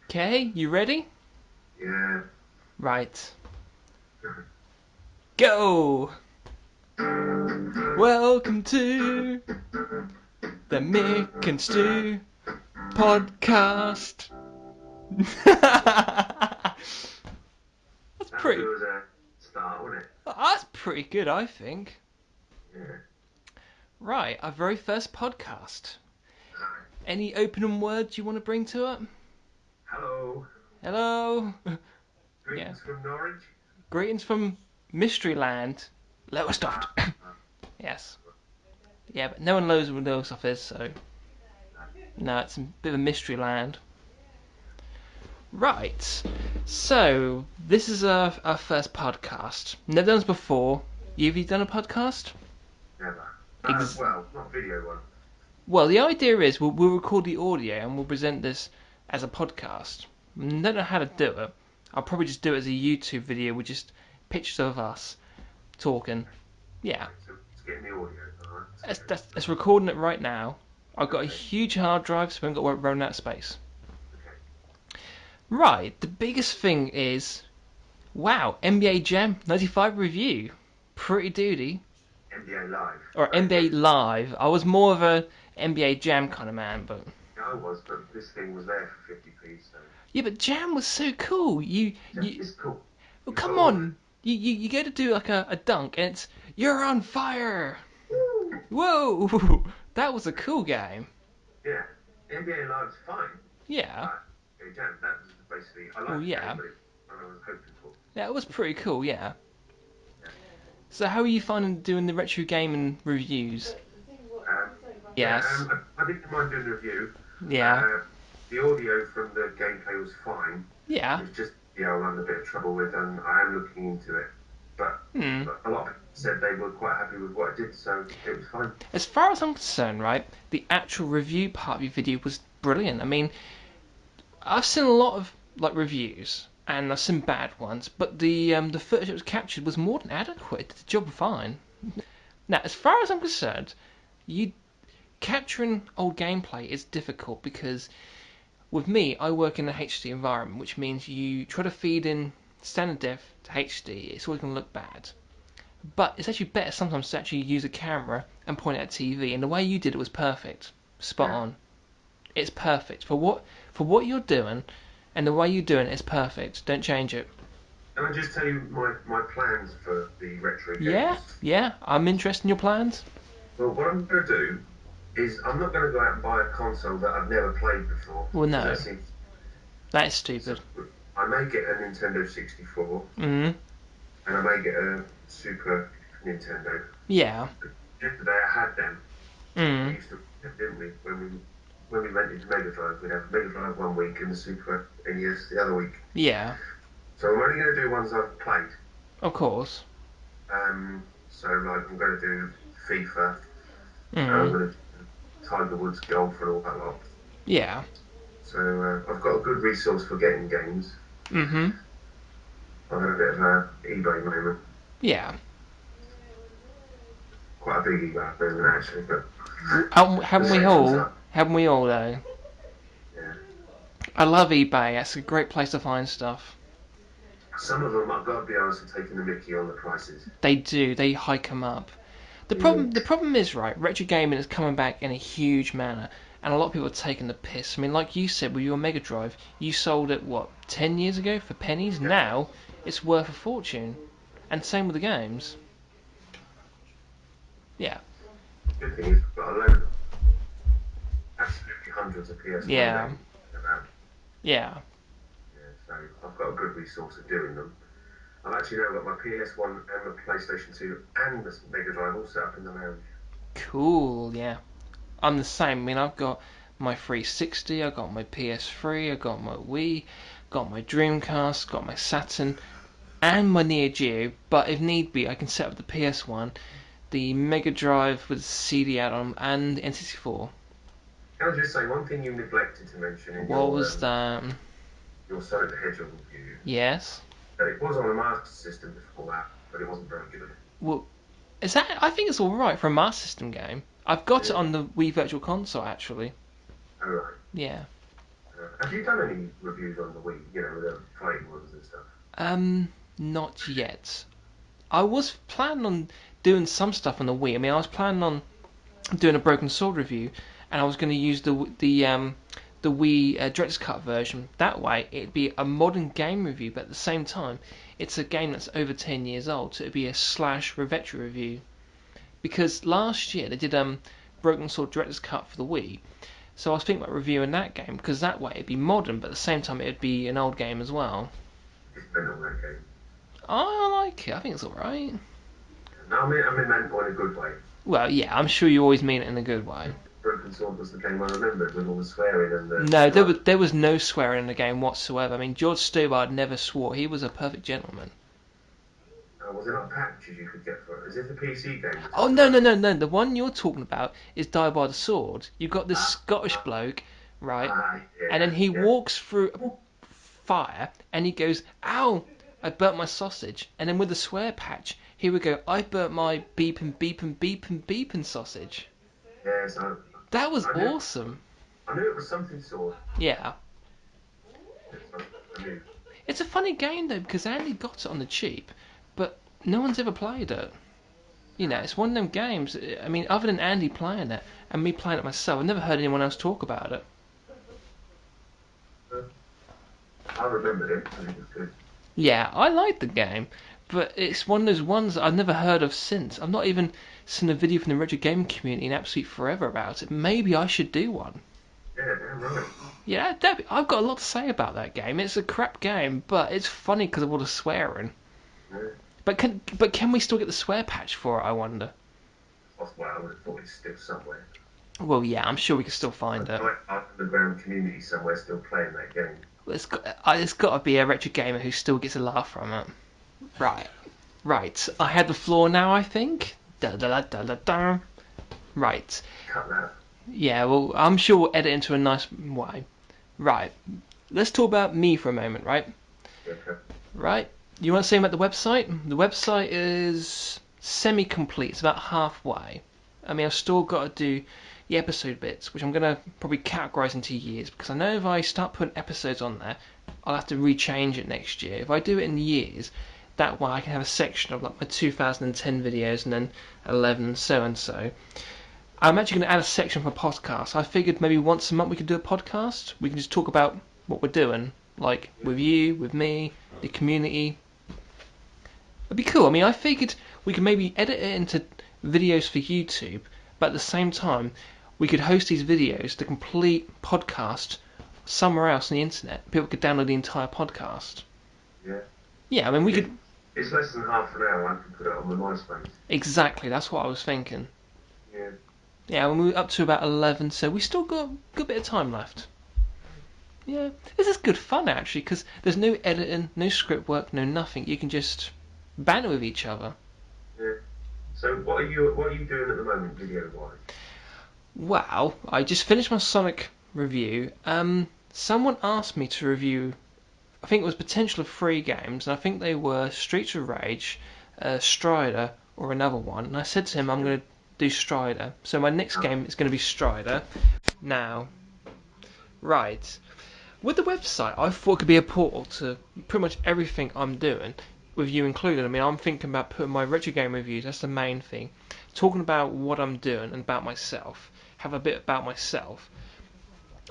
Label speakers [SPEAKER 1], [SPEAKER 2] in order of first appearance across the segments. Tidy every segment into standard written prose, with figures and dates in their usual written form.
[SPEAKER 1] Okay, you ready?
[SPEAKER 2] Yeah.
[SPEAKER 1] Right. Go! Welcome to the Mick and Stu podcast. That's
[SPEAKER 2] That was
[SPEAKER 1] pretty.
[SPEAKER 2] good as a start, wasn't it?
[SPEAKER 1] That's pretty good, I think.
[SPEAKER 2] Yeah.
[SPEAKER 1] Right, our very first podcast.
[SPEAKER 2] Hi.
[SPEAKER 1] Any opening words you want to bring to it?
[SPEAKER 2] Hello.
[SPEAKER 1] Hello. Yeah.
[SPEAKER 2] Greetings from Norwich.
[SPEAKER 1] Greetings from Mystery Land, Lowestoft.
[SPEAKER 2] Ah,
[SPEAKER 1] Yes. Yeah, but no one knows where Lowestoft is, so no, it's a bit of a mystery land. Right. So this is our first podcast. Never done this before. Have you done a podcast?
[SPEAKER 2] never.
[SPEAKER 1] Ex-
[SPEAKER 2] Well, not video one.
[SPEAKER 1] well, the idea is we'll record the audio and we'll present this as a podcast. I don't know how to do it. I'll probably just do it as a YouTube video with just pictures of us talking. Yeah,
[SPEAKER 2] Okay, so it's getting the audio. Alright,
[SPEAKER 1] that's,
[SPEAKER 2] okay.
[SPEAKER 1] that's recording it right now. I've got a
[SPEAKER 2] Okay.
[SPEAKER 1] huge hard drive, so we haven't got to run out of space.
[SPEAKER 2] Okay.
[SPEAKER 1] Right, the biggest thing is, wow, NBA Jam 95 review. Pretty duty.
[SPEAKER 2] NBA Live.
[SPEAKER 1] Or
[SPEAKER 2] Very
[SPEAKER 1] NBA
[SPEAKER 2] good.
[SPEAKER 1] Live. I was more of a NBA Jam kind of man, but
[SPEAKER 2] I was, but this thing was there for 50p, so
[SPEAKER 1] yeah, but Jam was so cool.
[SPEAKER 2] it's cool.
[SPEAKER 1] Well,
[SPEAKER 2] You've got
[SPEAKER 1] come
[SPEAKER 2] all the.
[SPEAKER 1] on. You go to do like a dunk, and it's you're on fire.
[SPEAKER 2] Woo!
[SPEAKER 1] Whoa, that was a cool game.
[SPEAKER 2] Yeah. NBA Live's fine.
[SPEAKER 1] Yeah.
[SPEAKER 2] But NBA Jam, that was basically. I
[SPEAKER 1] Well,
[SPEAKER 2] liked the game,
[SPEAKER 1] yeah.
[SPEAKER 2] but it's what I was hoping for.
[SPEAKER 1] Yeah, it was pretty cool. Yeah.
[SPEAKER 2] Yeah.
[SPEAKER 1] So how are you finding doing the retro gaming reviews?
[SPEAKER 2] Yeah,
[SPEAKER 1] Yes.
[SPEAKER 2] I didn't mind doing the review.
[SPEAKER 1] Yeah.
[SPEAKER 2] Uh, the audio from the gameplay was fine.
[SPEAKER 1] Yeah.
[SPEAKER 2] It's just, I'm having a bit of trouble with, and I am looking into it. But
[SPEAKER 1] Hmm.
[SPEAKER 2] a lot of people said they were quite happy with what I did, so it was fine.
[SPEAKER 1] As far as I'm concerned, right, the actual review part of your video was brilliant. I mean, I've seen a lot of like reviews, and I've seen bad ones, but the footage that was captured was more than adequate. It did the job fine. Now, as far as I'm concerned, you capturing old gameplay is difficult because with me, I work in a HD environment, which means you try to feed in standard def to HD, it's always going to look bad. But it's actually better sometimes to actually use a camera and point at a TV, and the way you did it was perfect, spot
[SPEAKER 2] Yeah.
[SPEAKER 1] on. It's perfect for what you're doing, and the way you're doing it is perfect. Don't change it.
[SPEAKER 2] Can I just tell you my plans for the retro
[SPEAKER 1] Yeah,
[SPEAKER 2] games?
[SPEAKER 1] yeah. I'm interested in your plans.
[SPEAKER 2] Well, what I'm going to do is I'm not going to go out and buy a console that I've never played before,
[SPEAKER 1] Well,
[SPEAKER 2] because that
[SPEAKER 1] no,
[SPEAKER 2] seems.
[SPEAKER 1] that is
[SPEAKER 2] So
[SPEAKER 1] stupid.
[SPEAKER 2] I may get a Nintendo 64,
[SPEAKER 1] Mm.
[SPEAKER 2] and I may get a Super Nintendo.
[SPEAKER 1] Yeah.
[SPEAKER 2] Yesterday I had them. We
[SPEAKER 1] Mm.
[SPEAKER 2] used to, didn't we? When we rented Mega Drive, we'd have Mega Drive one week and the Super NES the other week.
[SPEAKER 1] Yeah.
[SPEAKER 2] So I'm only going to do ones I've played.
[SPEAKER 1] Of course.
[SPEAKER 2] So like I'm going to do FIFA, and I'm
[SPEAKER 1] Mm.
[SPEAKER 2] going to do Tiger Woods golf and all that lot.
[SPEAKER 1] Yeah.
[SPEAKER 2] So I've got a good resource for getting games.
[SPEAKER 1] Mhm.
[SPEAKER 2] I've had a bit of a eBay moment,
[SPEAKER 1] Yeah.
[SPEAKER 2] quite a big eBay moment actually, but the
[SPEAKER 1] Haven't we
[SPEAKER 2] section's
[SPEAKER 1] all?
[SPEAKER 2] up.
[SPEAKER 1] Haven't we all though?
[SPEAKER 2] Yeah.
[SPEAKER 1] I love eBay. That's a great place to find stuff.
[SPEAKER 2] Some of them, I've got to be honest, are taking the Mickey on the prices.
[SPEAKER 1] They do. They hike them up. The
[SPEAKER 2] Mm.
[SPEAKER 1] problem, the problem is right. Retro gaming is coming back in a huge manner, and a lot of people are taking the piss. I mean, like you said with your Mega Drive, you sold it what 10 years ago for pennies.
[SPEAKER 2] Yeah.
[SPEAKER 1] Now it's worth a fortune, and same with the games. Yeah,
[SPEAKER 2] Good thing is, we've got a load, absolutely hundreds of PS1
[SPEAKER 1] yeah,
[SPEAKER 2] games around.
[SPEAKER 1] yeah,
[SPEAKER 2] Yeah, so I've got a good resource of doing them. I've actually now got my PS1 and my PlayStation 2 and the Mega Drive all set up in the lounge.
[SPEAKER 1] cool. Yeah, I'm the same. I mean, I've got my 360, I got my PS3, I got my Wii, got my Dreamcast, got my Saturn, and my Neo Geo. But if need be, I can set up the PS1, the Mega Drive with the CD add-on, and the N64.
[SPEAKER 2] Can I just say one thing you neglected to mention in
[SPEAKER 1] What was that?
[SPEAKER 2] your Sonic the Hedgehog review?
[SPEAKER 1] Yes.
[SPEAKER 2] That it was on a Master System before that, but it wasn't very good.
[SPEAKER 1] Well, is that? I think it's all right for a Master System game. I've got it
[SPEAKER 2] Yeah.
[SPEAKER 1] on the Wii Virtual Console actually.
[SPEAKER 2] All right.
[SPEAKER 1] Yeah.
[SPEAKER 2] Have you done any reviews on the Wii? You know, the fighting ones and stuff.
[SPEAKER 1] Not yet. I was planning on doing some stuff on the Wii. I mean, I was planning on doing a Broken Sword review, and I was going to use the Wii Director's Cut version. That way, it'd be a modern game review, but at the same time, it's a game that's over 10 years old, so it'd be a slash retro review. Because last year they did Broken Sword Director's Cut for the Wii, so I was thinking about reviewing that game because that way it'd be modern, but at the same time it'd be an old game as well.
[SPEAKER 2] It's been on that game.
[SPEAKER 1] I like it. I think it's all right.
[SPEAKER 2] No, I mean meant in a good way.
[SPEAKER 1] Well, yeah, I'm sure you always mean it in a good way.
[SPEAKER 2] Broken Sword was the game I remembered with all the swearing and the
[SPEAKER 1] No, there was
[SPEAKER 2] blood.
[SPEAKER 1] there was no swearing in the game whatsoever. I mean, George Stobart never swore. He was a perfect gentleman.
[SPEAKER 2] Was it like patches you could get for it? Is this the PC game you're
[SPEAKER 1] Oh
[SPEAKER 2] talking
[SPEAKER 1] no no
[SPEAKER 2] about?
[SPEAKER 1] no no! The one you're talking about is Die by the Sword. You've got this
[SPEAKER 2] Ah,
[SPEAKER 1] Scottish
[SPEAKER 2] ah,
[SPEAKER 1] bloke, right? And
[SPEAKER 2] yeah,
[SPEAKER 1] then he
[SPEAKER 2] yeah.
[SPEAKER 1] walks through fire and he goes, "Ow! I burnt my sausage." And then with the swear patch, he would go, "I burnt my beeping beeping beeping beeping sausage."
[SPEAKER 2] Yes,
[SPEAKER 1] That was
[SPEAKER 2] I knew,
[SPEAKER 1] awesome.
[SPEAKER 2] I knew it was something sword.
[SPEAKER 1] Yeah.
[SPEAKER 2] Yes, I knew.
[SPEAKER 1] It's a funny game though because Andy got it on the cheap, but no one's ever played it. You know, it's one of them games. I mean, other than Andy playing it and me playing it myself, I've never heard anyone else talk about it.
[SPEAKER 2] Uh, I remembered it and it was good.
[SPEAKER 1] Yeah, I like the game, but it's one of those ones that I've never heard of since. I've not even seen a video from the retro game community in absolute forever about it. Maybe I should do one.
[SPEAKER 2] Yeah, damn right.
[SPEAKER 1] Yeah, I've got a lot to say about that game. It's a crap game, but it's funny because of all the swearing.
[SPEAKER 2] Yeah.
[SPEAKER 1] But can we still get the swear patch for it? I wonder.
[SPEAKER 2] Well, I would have thought it's still somewhere.
[SPEAKER 1] Well, yeah, I'm sure we can still
[SPEAKER 2] A
[SPEAKER 1] find it.
[SPEAKER 2] giant underground community somewhere still playing that game.
[SPEAKER 1] It's got to be a retro gamer who still gets a laugh from it. Right, right. I had the floor now. I think. Da da da da da. Right.
[SPEAKER 2] Cut that.
[SPEAKER 1] Yeah. Well, I'm sure we'll edit into a nice way. Right. Let's talk about me for a moment. Right.
[SPEAKER 2] Okay.
[SPEAKER 1] Right. You want to say about the website? The website is semi-complete. It's about halfway. I mean, I've still got to do the episode bits, which I'm going to probably categorize into years, because I know if I start putting episodes on there, I'll have to rechange it next year. If I do it in years, that way I can have a section of like my 2010 videos and then 11 and so and so. I'm actually going to add a section for podcasts. I figured maybe once a month we could do a podcast. We can just talk about what we're doing, like with you, with me, the community. It'd be cool. I mean, I figured we could maybe edit it into videos for YouTube, but at the same time, we could host these videos, the complete podcast, somewhere else on the internet. People could download the entire podcast.
[SPEAKER 2] Yeah.
[SPEAKER 1] Yeah, I mean, we
[SPEAKER 2] It,
[SPEAKER 1] could.
[SPEAKER 2] it's less than half an hour. I can put it on my MySpace.
[SPEAKER 1] Exactly, that's what I was thinking.
[SPEAKER 2] Yeah.
[SPEAKER 1] Yeah, we're up to about 11, so we still got a good bit of time left. Yeah, this is good fun actually, because there's no editing, no script work, no nothing. You can just banter with each other.
[SPEAKER 2] Yeah. So what are you doing at the moment, video wise?
[SPEAKER 1] Wow, I just finished my Sonic review. Someone asked me to review, I think it was potential of 3 games, and I think they were Streets of Rage, Strider, or another one. And I said to him, I'm going to do Strider. So my next game is going to be Strider. Now, right. With the website, I thought it could be a portal to pretty much everything I'm doing, with you included. I mean, I'm thinking about putting my retro game reviews, that's the main thing. Talking about what I'm doing and about myself. Have a bit about myself.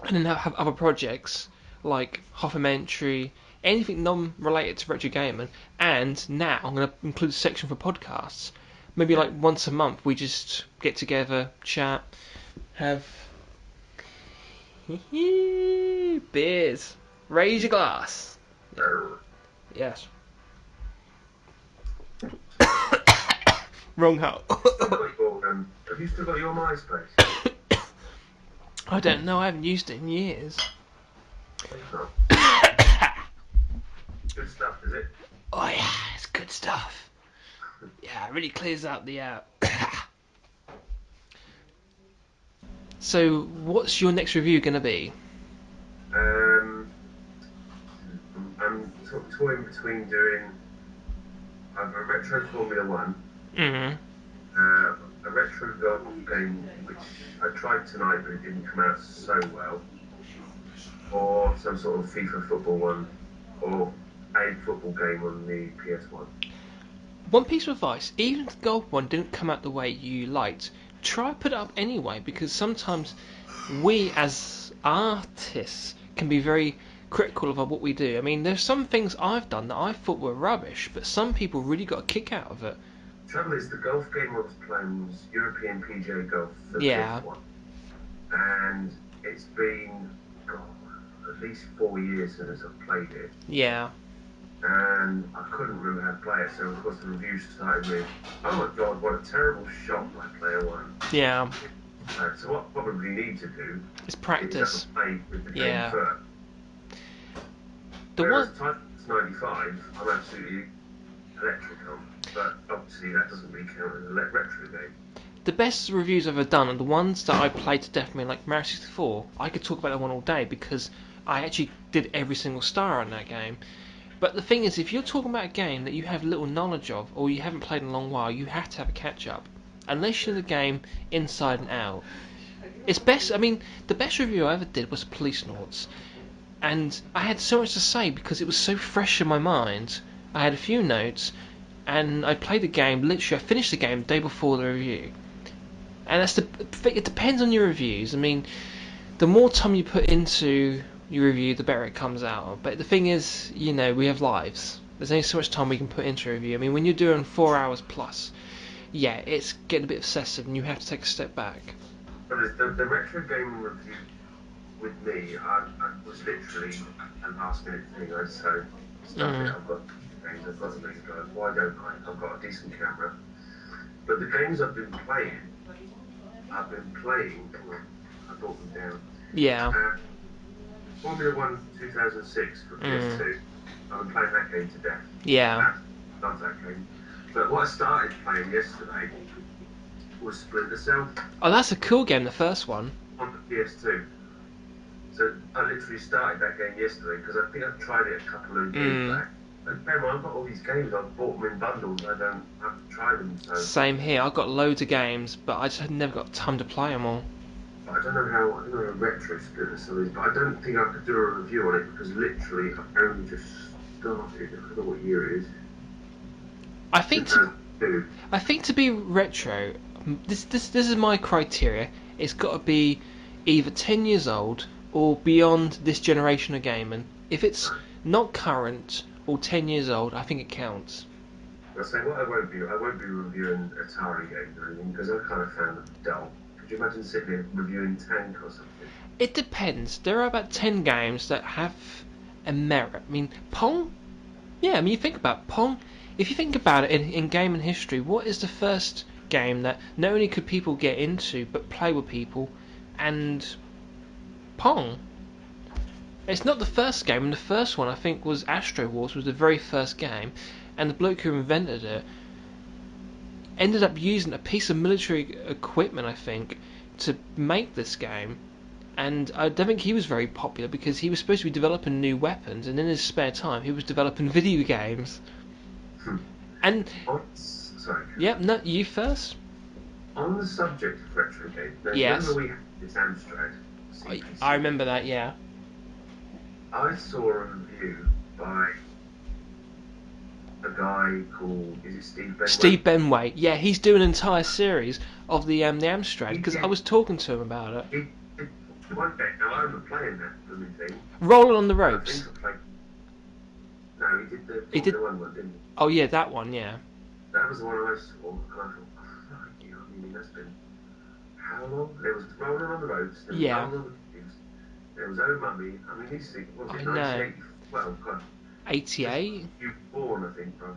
[SPEAKER 1] And then have other projects like Hoffamentary, anything non-related to retro gaming. And now I'm going to include a section for podcasts. Maybe
[SPEAKER 2] Yeah.
[SPEAKER 1] like once a month we just get together, chat, have beers. Raise your glass. Yeah.
[SPEAKER 2] Uh,
[SPEAKER 1] Yes. Wrong hole.
[SPEAKER 2] have you still got your MySpace?
[SPEAKER 1] I don't know. I haven't used it in years.
[SPEAKER 2] Oh, good stuff, is it?
[SPEAKER 1] Oh yeah, it's good stuff. Yeah, it really clears out the So, what's your next review going to be?
[SPEAKER 2] Um, I'm toying between doing either a retro Formula One,
[SPEAKER 1] Mm.
[SPEAKER 2] a retro golf game, which I tried tonight, but it didn't come out so well. or some sort of FIFA football one, or a football game on the PS1.
[SPEAKER 1] One piece of advice: even if the gold one didn't come out the way you liked, try put it up anyway, because sometimes we as artists can be very critical of what we do. I mean, there's some things I've done that I thought were rubbish, but some people really got a kick out of it.
[SPEAKER 2] Trouble is, the golf game I was playing was European PGA Golf, the fifth
[SPEAKER 1] Yeah,
[SPEAKER 2] one, and it's been God, at least 4 years since I've played it,
[SPEAKER 1] yeah,
[SPEAKER 2] and I couldn't remember how to play it. So of course the reviews started with, "Oh my God, what a terrible shot by player one."
[SPEAKER 1] yeah.
[SPEAKER 2] So what I probably need to do
[SPEAKER 1] It's
[SPEAKER 2] is have a
[SPEAKER 1] practice.
[SPEAKER 2] play with the game
[SPEAKER 1] Yeah.
[SPEAKER 2] first.
[SPEAKER 1] The
[SPEAKER 2] Whereas
[SPEAKER 1] one,
[SPEAKER 2] Titans 95, I'm absolutely electric on, but obviously that doesn't really count as a retro game.
[SPEAKER 1] the best reviews I've ever done are the ones that I played to death. I mean, like Mario 64. I could talk about that one all day because I actually did every single star on that game. But the thing is, if you're talking about a game that you have little knowledge of or you haven't played in a long while, you have to have a catch up. Unless you know the game inside and out. It's best. I mean, the best review I ever did was Police Noughts, and I had so much to say because it was so fresh in my mind. I had a few notes, and I played the game. Literally, I finished the game the day before the review. And that's the. It depends on your reviews. I mean, the more time you put into your review, the better it comes out. But the thing is, we have lives. There's only so much time we can put into a review. I mean, when you're doing 4 hours plus, yeah, it's getting a bit obsessive, and you have to take a step back.
[SPEAKER 2] But the retro gaming review with me, I was literally a last minute thing. I so stuff it.
[SPEAKER 1] Mm,
[SPEAKER 2] I've got games. I've got the Mega Drive. Why don't I? I've got a decent camera. But the games I've been playing. I brought them down.
[SPEAKER 1] yeah.
[SPEAKER 2] Uh, Formula One 2006 for
[SPEAKER 1] Mm,
[SPEAKER 2] PS2. I've been playing that game to death.
[SPEAKER 1] yeah.
[SPEAKER 2] I love that game. But what I started playing yesterday was Splinter Cell
[SPEAKER 1] Oh, that's a cool game. The first one.
[SPEAKER 2] on the PS2. So I literally started that game yesterday because I think I tried it a couple of years
[SPEAKER 1] Mm,
[SPEAKER 2] back. And bear in mind, I've got all these games. I've bought them in bundles. I haven't tried them. So
[SPEAKER 1] same here. I've got loads of games, but I just had never got time to play them all.
[SPEAKER 2] I don't know how retro Splinter Cell is, but I don't think I could do a review on it because literally I've only just started. I don't know what year it is.
[SPEAKER 1] I think to
[SPEAKER 2] 2002.
[SPEAKER 1] I think to be retro, this is my criteria. It's got to be either 10 years old or beyond this generation of gaming. If it's not current or 10 years old, I think it counts.
[SPEAKER 2] I say what I won't be reviewing Atari games or anything because I kind of found them dull. Could you imagine sitting there reviewing Tank or something?
[SPEAKER 1] It depends. There are about 10 games that have a merit. I mean, Pong. Yeah, I mean, you think about Pong. If you think about it in gaming history, what is the first game that not only could people get into but play with people, and Pong. It's not the first game, and the first one I think was Astro Wars was the very first game, and the bloke who invented it ended up using a piece of military equipment I think to make this game, and I don't think he was very popular because he was supposed to be developing new weapons, and in his spare time he was developing video games.
[SPEAKER 2] Hmm.
[SPEAKER 1] And
[SPEAKER 2] Sorry,
[SPEAKER 1] yep, no, you first.
[SPEAKER 2] on the subject of retro games, now remember
[SPEAKER 1] Yes,
[SPEAKER 2] we had this Amstrad
[SPEAKER 1] I
[SPEAKER 2] CPC.
[SPEAKER 1] remember that. Yeah,
[SPEAKER 2] I saw a review by a guy called, is it Steve Benway?
[SPEAKER 1] Steve Benway. Yeah, he's doing an entire series of the Amstrad
[SPEAKER 2] He
[SPEAKER 1] because I
[SPEAKER 2] did,
[SPEAKER 1] was talking to him about it.
[SPEAKER 2] he did one day. Now I remember playing that blooming thing,
[SPEAKER 1] Rolling on the
[SPEAKER 2] and I think
[SPEAKER 1] ropes.
[SPEAKER 2] I played. No, he did the
[SPEAKER 1] He did.
[SPEAKER 2] Formula One one, didn't he?
[SPEAKER 1] Oh yeah, that one. Yeah.
[SPEAKER 2] That was the one I saw, and I thought, oh, yeah, I mean, that's been how long? There was Rolling on the Roads, there was
[SPEAKER 1] Yeah.
[SPEAKER 2] Rolling on the Waves, there was Oh Mummy. I mean, these things, what was
[SPEAKER 1] I
[SPEAKER 2] it,
[SPEAKER 1] know.
[SPEAKER 2] 1980? Well, God, just
[SPEAKER 1] 88.
[SPEAKER 2] you were born, I think, bro.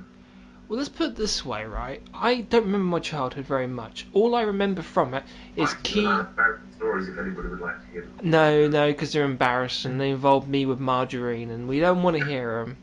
[SPEAKER 1] Well, let's put it this way, right? I don't remember my childhood very much. All I remember from it is
[SPEAKER 2] I can give
[SPEAKER 1] key.
[SPEAKER 2] about stories if anybody would like to hear them.
[SPEAKER 1] No, no, because they're embarrassing. They involve me with margarine, and we don't want to hear them.